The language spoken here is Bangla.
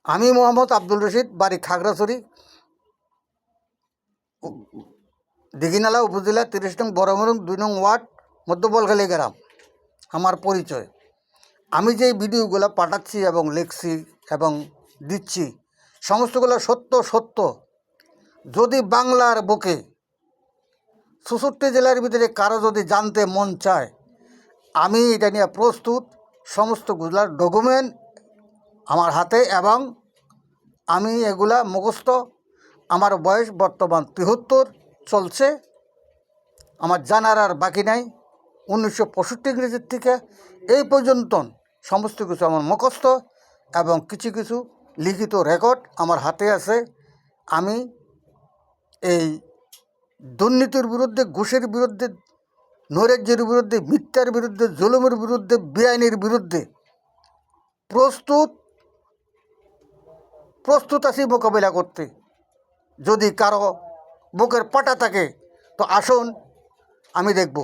আমি মোহাম্মদ আব্দুল রশিদ, বাড়ি খাগড়াছড়ি, দিঘিনালা উপজেলা, 30 নং বড়মুরং 2 নং ওয়ার্ড, মধ্যবলখালী গ্রাম। আমার পরিচয়, আমি যে ভিডিওগুলো পাঠাচ্ছি এবং লিখছি এবং দিচ্ছি সমস্তগুলো সত্য। যদি বাংলার বুকে 64 জেলার ভিতরে কারো যদি জানতে মন চায়, আমি এটা নিয়ে প্রস্তুত। সমস্তগুলার ডকুমেন্ট আমার হাতে এবং আমি এগুলা মুখস্থ। আমার বয়স বর্তমান 73 চলছে। আমার জানার আর বাকি নাই। 1965 ইংরেজির থেকে এই পর্যন্ত সমস্ত কিছু আমার মুখস্থ এবং কিছু কিছু লিখিত রেকর্ড আমার হাতে আছে। আমি এই দুর্নীতির বিরুদ্ধে, ঘুষের বিরুদ্ধে, নৈরাজ্যের বিরুদ্ধে, মিথ্যার বিরুদ্ধে, জুলুমের বিরুদ্ধে, বেআইনের বিরুদ্ধে প্রস্তুত আছি মোকাবিলা করতে। যদি কারো বুকের পাটা থাকে তো আসুন, আমি দেখব।